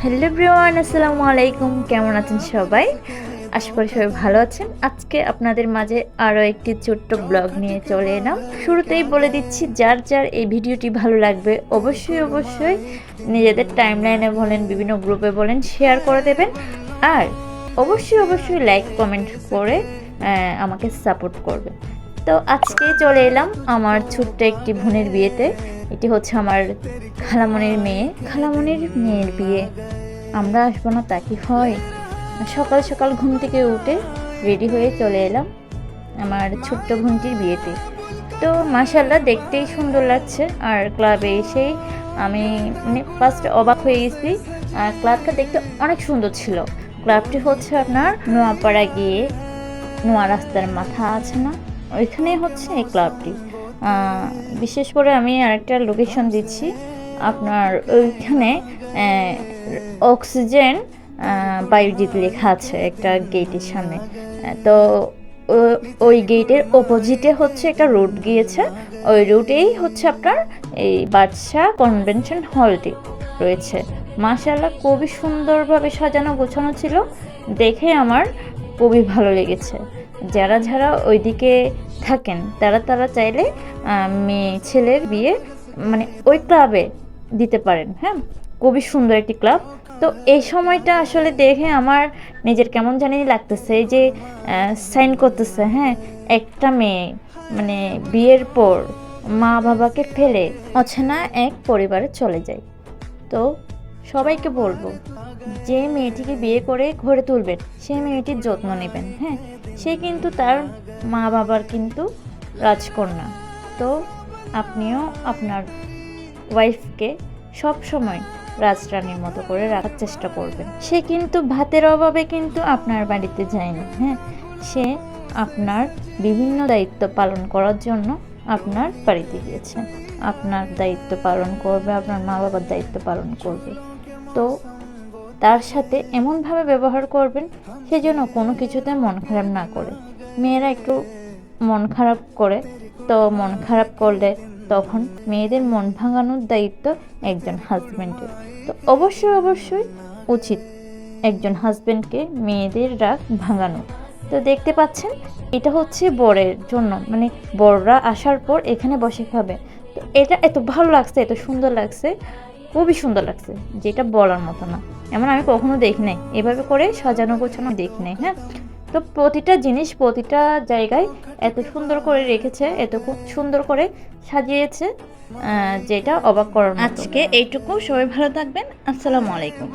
Hello everyone, আসসালামু আলাইকুম। কেমন আছেন সবাই? আশা করি সবাই ভালো আছেন। আজকে আপনাদের মাঝে আরও একটি ছোট্ট ব্লগ নিয়ে চলে এলাম। শুরুতেই বলে দিচ্ছি, যার যার এই ভিডিওটি ভালো লাগবে অবশ্যই নিজেদের টাইমলাইনে বলেন, বিভিন্ন গ্রুপে বলেন, শেয়ার করে দেবেন। আর অবশ্যই লাইক কমেন্ট করে আমাকে সাপোর্ট করবেন। তো আজকে চলে এলাম আমার ছোট্ট একটি বোনের বিয়েতে। এটি হচ্ছে আমার খালামণির মেয়ের বিয়ে। আমরা আসবো না তা কি হয়? সকাল সকাল ঘুম থেকে উঠে রেডি হয়ে চলে এলাম আমার ছোট্ট বোনটির বিয়েতে। তো মাশাআল্লাহ দেখতেই সুন্দর লাগছে। আর ক্লাবে এসেই আমি ফার্স্ট অবাক হয়ে গেছি। ক্লাবটা দেখতে অনেক সুন্দর ছিল। ক্লাবটি হচ্ছে আপনার নোয়াপাড়া গিয়ে নোয়া রাস্তার মাথা আছে না, ওইখানে হচ্ছে এই ক্লাবটি। বিশেষ করে আমি আরেকটা লোকেশন দিচ্ছি আপনার, ওইখানে অক্সিজেন বায়োজিৎ লেখা আছে একটা গেটের সামনে। তো ওই গেটের অপোজিটে হচ্ছে একটা রুট গিয়েছে, ওই রুটেই হচ্ছে আপনার এই বাদশা কনভেনশন হলটি রয়েছে। মাশাআল্লাহ খুবই সুন্দরভাবে সাজানো গোছানো ছিল, দেখে আমার খুবই ভালো লেগেছে। যারা ওইদিকে থাকেন তারা চাইলে মেয়ে ছেলের বিয়ে ওই ক্লাবে দিতে পারেন। হ্যাঁ, খুবই সুন্দর একটি ক্লাব। তো এই সময়টা আসলে দেখে আমার নিজের কেমন জানি লাগতেছে, এই যে সাইন করতেছে। হ্যাঁ, একটা মেয়ে বিয়ের পর মা বাবাকে ফেলে অচেনা এক পরিবারে চলে যায়। তো সবাইকে বলবো, যে মেয়েটিকে বিয়ে করে ঘরে তুলবেন সেই মেয়েটির যত্ন নেবেন। হ্যাঁ, সে কিন্তু তার মা বাবার কিন্তু রাজকন্যা। তো আপনিও আপনার ওয়াইফকে সব সময় রাজরানীর মতো করে রাখার চেষ্টা করবেন। সে কিন্তু ভাতের অভাবে কিন্তু আপনার বাড়িতে যায় না। হ্যাঁ, সে আপনার বিভিন্ন দায়িত্ব পালন করার জন্য আপনার বাড়িতে গিয়েছে। আপনার দায়িত্ব পালন করবে, আপনার মা বাবার দায়িত্ব পালন করবে। তো তার সাথে এমনভাবে ব্যবহার করবেন সে যেন কোনো কিছুতে মন খারাপ না করে। মেয়েরা একটু মন খারাপ করে, তো মন খারাপ করলে তখন মেয়েদের মন ভাঙানোর দায়িত্ব একজন হাজব্যান্ডের। তো অবশ্যই উচিত একজন হাজব্যান্ডকে মেয়েদের রাগ ভাঙানো। তো দেখতে পাচ্ছেন, এটা হচ্ছে বরের জন্য, বররা আসার পর এখানে বসে খাবে। তো এটা এত ভালো লাগছে, এত সুন্দর লাগছে, খুবই সুন্দর লাগছে, যেটা বলার মতো না। এমন আমি কখনো দেখি নাই, এভাবে করে সাজানো গোছানো দেখি নাই। হ্যাঁ, তো প্রতিটা জিনিস প্রতিটা জায়গায় এত সুন্দর করে রেখেছে, এত খুব সুন্দর করে সাজিয়েছে, যেটা অবাক করার মতো। আজকে এইটুকু, সবাই ভালো থাকবেন। আসসালামু আলাইকুম।